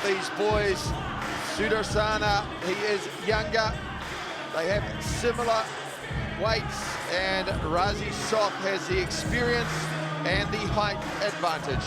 these boys. Sudarsana, he is younger. They have similar weights, and Rasy Soth has the experience and the height advantage.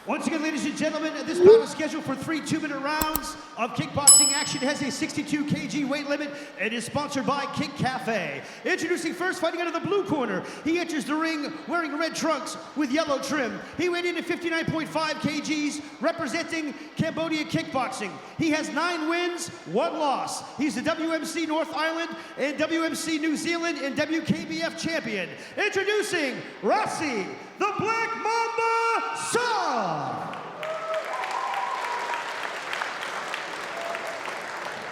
Once again, ladies and gentlemen, this bout is scheduled for 3 2-minute rounds of kickboxing action. It has a 62 kg weight limit and is sponsored by Kick Cafe. Introducing first, fighting out of the blue corner. He enters the ring wearing red trunks with yellow trim. He weighed in at 59.5 kgs, representing Cambodia kickboxing. He has 9 wins, 1 loss. He's the WMC North Island and WMC New Zealand and WKBF champion. Introducing Rasy, the Black Mamba Soth.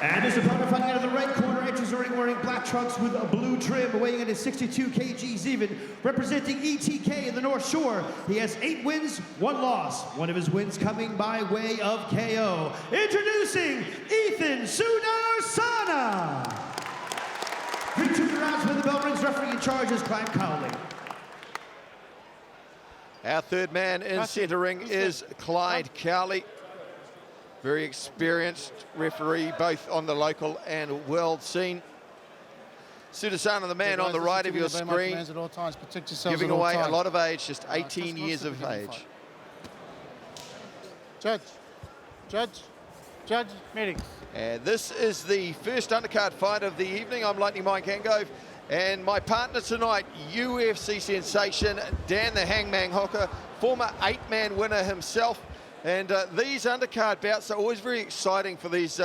And his opponent fighting out of the red corner enters the ring wearing black trunks with a blue trim, weighing in at 62 kgs even, representing ETK in the North Shore. He has 8 wins, 1 loss. One of his wins coming by way of KO. Introducing Sudarsana. 3 2 rounds when the bell rings. Referee in charge is Clyde Cowley. Our third man in centre ring is Clyde Cowley. Very experienced referee, both on the local and world scene. Sudarsana, the man on the right of your screen, giving away a lot of age, just 18 years of age. Judge, meetings. And this is the first undercard fight of the evening. I'm Lightning Mike Hangove, and my partner tonight, UFC sensation Dan the Hangman Hocker, former 8-man winner himself. And these undercard bouts are always very exciting for these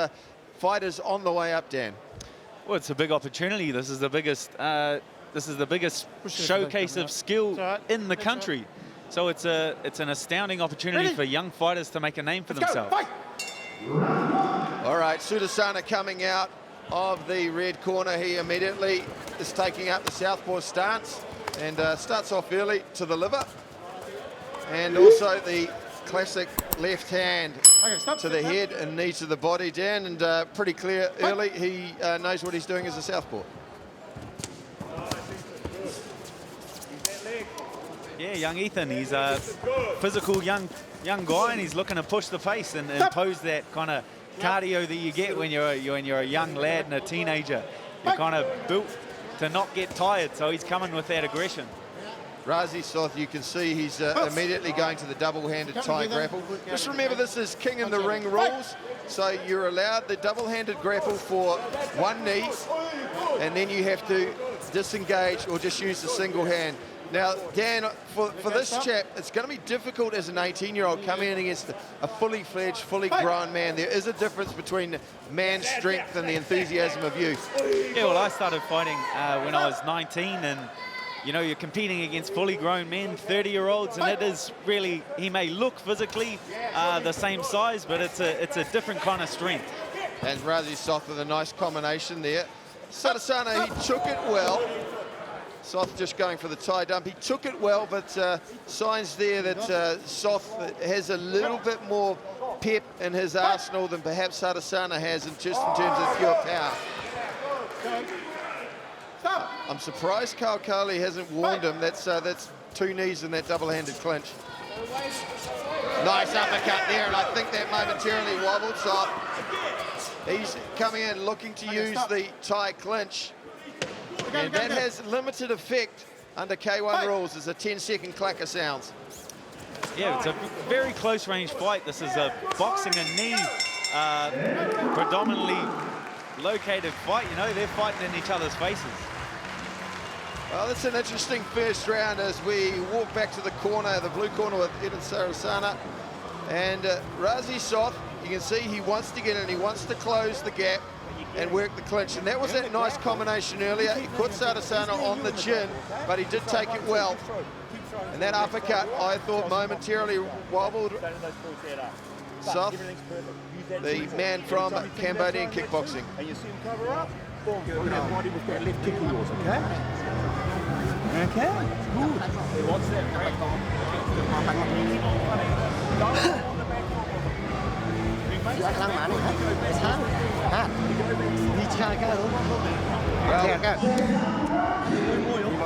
fighters on the way up, Dan. Well, it's a big opportunity. This is the biggest showcase of skill in the country. So it's an astounding opportunity for young fighters to make a name for themselves. All right, Sudarsana coming out of the red corner. He immediately is taking up the southpaw stance and starts off early to the liver. And also the classic left hand to the head and knee to the body, Dan, and pretty clear early. He knows what he's doing as a southpaw. Yeah, young Ethan, he's a physical young guy, and he's looking to push the pace and impose that kind of cardio that you get when you're a young lad and a teenager. You're kind of built to not get tired, so he's coming with that aggression. Rasy Soth, you can see he's immediately going to the double-handed tie grapple. Just remember, this is king in the ring rules, so you're allowed the double-handed grapple for 1 knee, and then you have to disengage or just use the single hand. Now, Dan, for this chap, it's going to be difficult as an 18-year-old coming in against a fully fledged, fully grown man. There is a difference between man's strength and the enthusiasm of youth. Yeah, well, I started fighting when I was 19, and you know, you're competing against fully grown men, 30-year-olds, and it is really, he may look physically the same size, but it's a different kind of strength. And Rasy Soth with a nice combination there. Sudarsana, he took it well. Soth just going for the tie dump. He took it well, but signs there that Soth has a little bit more pep in his arsenal than perhaps Sudarsana has, just in terms of pure power. I'm surprised Kyle Carley hasn't warned him. That's 2 knees in that double-handed clinch. Nice uppercut there, and I think that momentarily wobbled Soth. He's coming in looking to use the tie clinch. And that has limited effect under K1 rules as a 10-second clacker sounds. Yeah, it's a very close-range fight. This is a boxing and knee predominantly located fight. You know, they're fighting in each other's faces. Well, that's an interesting first round as we walk back to the corner, the blue corner with Eden Sudarsana. And Rasy Soth, you can see he wants to get in, he wants to close the gap and work the clinch. And that was that nice combination earlier. He put Sudarsana on the chin, but he did take it well. And that uppercut, I thought, momentarily wobbled Soth, the man from Cambodian kickboxing. And you see him cover up, boom, you're going to have body with that left kick of yours, okay? Okay, good. What's that break on?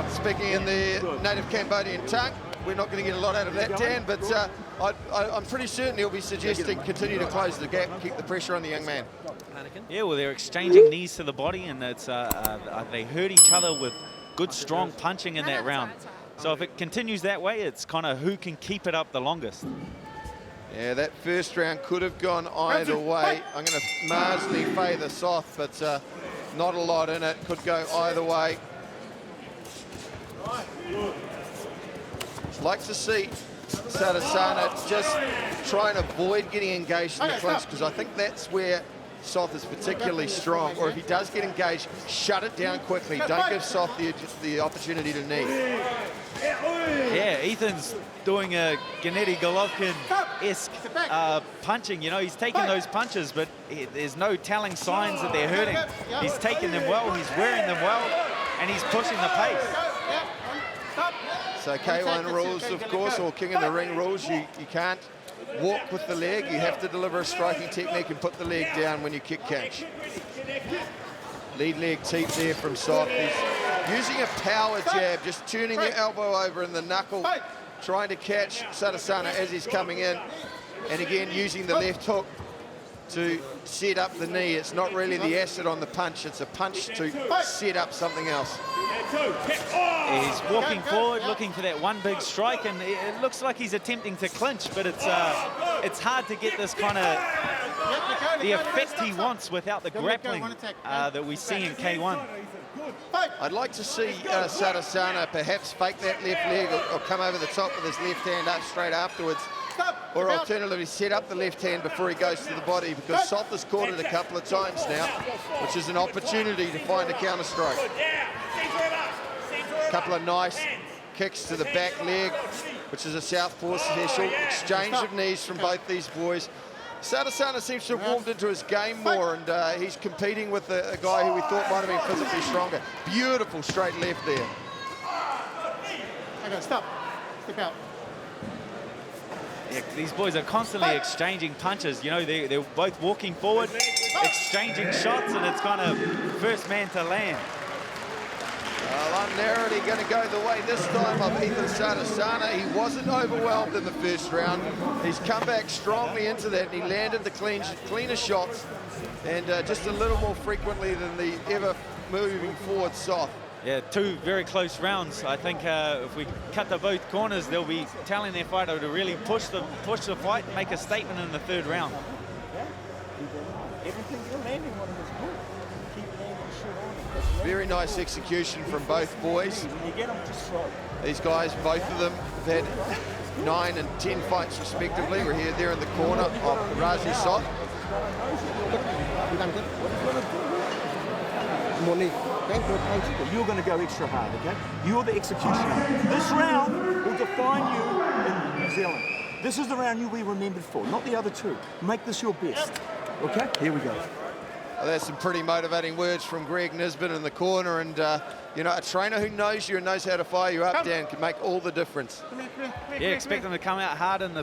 Speaking in the native Cambodian tongue, we're not going to get a lot out of that, Dan, but I'm pretty certain he'll be suggesting continue to close the gap and keep the pressure on the young man. Yeah, well, they're exchanging knees to the body, and it's they hurt each other with good, strong punching in that round. So if it continues that way, it's kind of who can keep it up the longest. Yeah, that first round could have gone either way. I'm going to marginally favour Soth, but not a lot in it. Could go either way. Like to see Sudarsana just try and avoid getting engaged in the clinch, because I think that's where Soth is particularly strong. Or if he does get engaged, shut it down quickly. Don't give Soth the opportunity to knee. Yeah, Ethan's doing a Gennady Golovkin-esque punching. You know, he's taking those punches, but there's no telling signs that they're hurting. He's taking them well, he's wearing them well, and he's pushing the pace. So K1 rules, of course, or King of the Ring rules, you can't walk with the leg. You have to deliver a striking technique and put the leg down when you kick catch. Lead leg teep there from Soth. He's using a power jab, just turning the elbow over and the knuckle, trying to catch Sudarsana as he's coming in. And again, using the left hook to set up the knee. It's not really the acid on the punch, it's a punch to set up something else. He's walking forward, looking for that one big strike, and it looks like he's attempting to clinch, but it's hard to get this kind of the effect he wants without the grappling that we see in K1. I'd like to see Sudarsana perhaps fake that left leg or come over the top with his left hand up straight afterwards. Or alternatively, set up the left hand before he goes to the body, because Soth has caught it a couple of times now, which is an opportunity to find a counter strike. A couple of nice kicks to the back leg, which is a southpaw special. Exchange of knees from both these boys. Sudarsana seems to have warmed into his game more, and he's competing with a guy who we thought might have been physically stronger. Beautiful straight left there. Okay, stop. Step out. Yeah, these boys are constantly exchanging punches. You know, they're both walking forward, exchanging shots, and it's kind of first man to land. Well, I'm narrowly going to go the way this time of Ethan Sudarsana. He wasn't overwhelmed in the first round. He's come back strongly into that, and he landed the cleaner shots, and just a little more frequently than the ever moving forward Soth. Yeah, two very close rounds. I think if we cut to both corners, they'll be telling their fighter to really push the fight and make a statement in the third round. Everything you're landing on him is good. Keep landing shit on him. Very nice execution from both boys. When you get them to strike. These guys, both of them, have had 9 and 10 fights respectively. We're here there in the corner of Rasy Soth. You're going to go extra hard, okay? You're the executioner. This round will define you in New Zealand. This is the round you'll be remembered for, not the other two. Make this your best, okay? Here we go. Well, there's some pretty motivating words from Greg Nisbet in the corner, and you know, a trainer who knows you and knows how to fire you up, Dan, can make all the difference. Yeah, expect them to come out hard in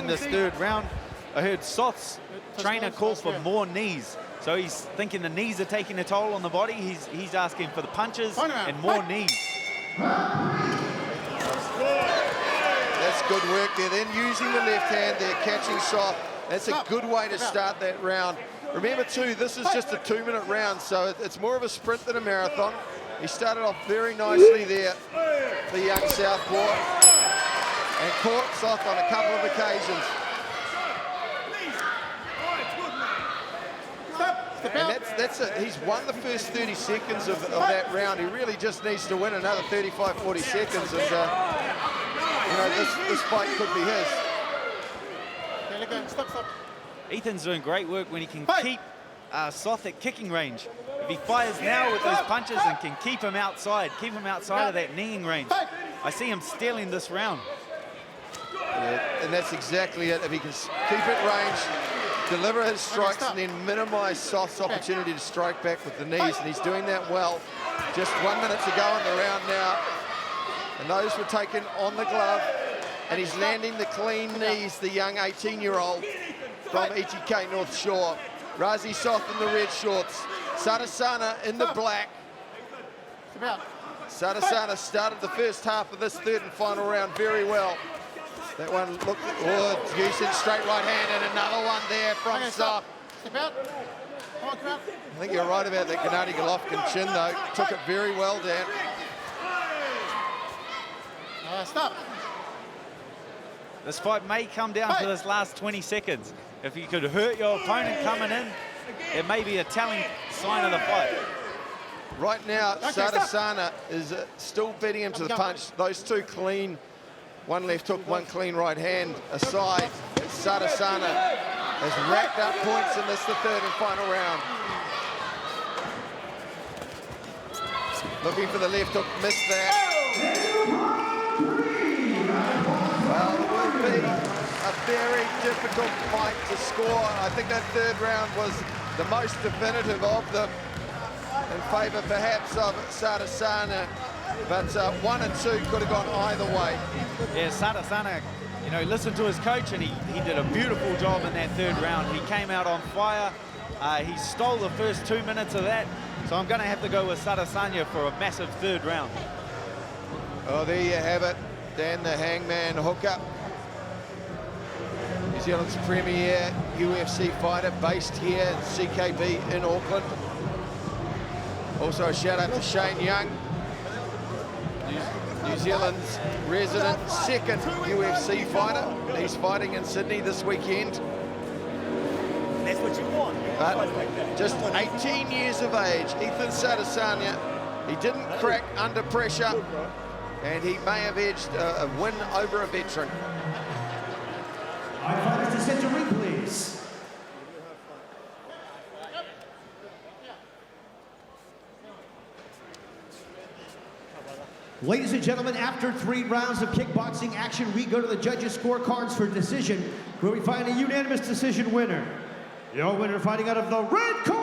this third round. I heard Soth's trainer call for more knees. So he's thinking the knees are taking a toll on the body. He's asking for the punches and more knees. That's good work there. Then using the left hand there, catching Soth. That's a good way to start that round. Remember too, this is just a 2-minute round, so it's more of a sprint than a marathon. He started off very nicely there, the young southpaw, and caught Soth on a couple of occasions. And he's won the first 30 seconds of that round. He really just needs to win another 35, 40 seconds, and you know, this fight could be his. Okay, let go. Stop. Ethan's doing great work when he can keep Soth at kicking range. If he fires now with those punches and can keep him outside of that kneeing range, I see him stealing this round. Yeah, and that's exactly it. If he can keep it range, deliver his strikes, and then minimize Soth's opportunity to strike back with the knees, and he's doing that well. Just 1 minute to go in the round now, and those were taken on the glove, and he's landing the clean knees, the young 18-year-old from ETK North Shore. Rasy Soth in the red shorts, Sudarsana in the black. Sudarsana started the first half of this third and final round very well. That one looked, oh, using straight right hand, and another one there from Okay, Soth. stop. Step out. Come on, come out. I think you're right about that Gennady Golovkin chin, though. Took it very well down. Stop. This fight may come down to this last 20 seconds. If you could hurt your opponent coming in, it may be a telling sign of the fight. Right now, Okay, Sudarsana is still beating him to the punch. Those two clean, one left hook, one clean right hand aside. Sudarsana has racked up points in this, the third and final round. Looking for the left hook, missed that. Well, it will be a very difficult fight to score. I think that third round was the most definitive of them, in favour perhaps of Sudarsana, but 1 and 2 could have gone either way. Yeah, Sudarsana, you know, listened to his coach, and he did a beautiful job in that third round. He came out on fire. He stole the first 2 minutes of that, so I'm going to have to go with Sudarsana for a massive third round. Oh, there you have it. Dan the Hangman hookup. New Zealand's premier UFC fighter, based here at CKB in Auckland. Also a shout out to Shane Young, New Zealand's resident second UFC fighter. He's fighting in Sydney this weekend. That's what you want. But just 18 years of age, Ethan Sudarsana, he didn't crack under pressure, and he may have edged a win over a veteran. All right, fighters, to center ring, please. Ladies and gentlemen, after 3 rounds of kickboxing action, we go to the judges' scorecards for decision, where we find a unanimous decision winner. Your winner fighting out of the red corner.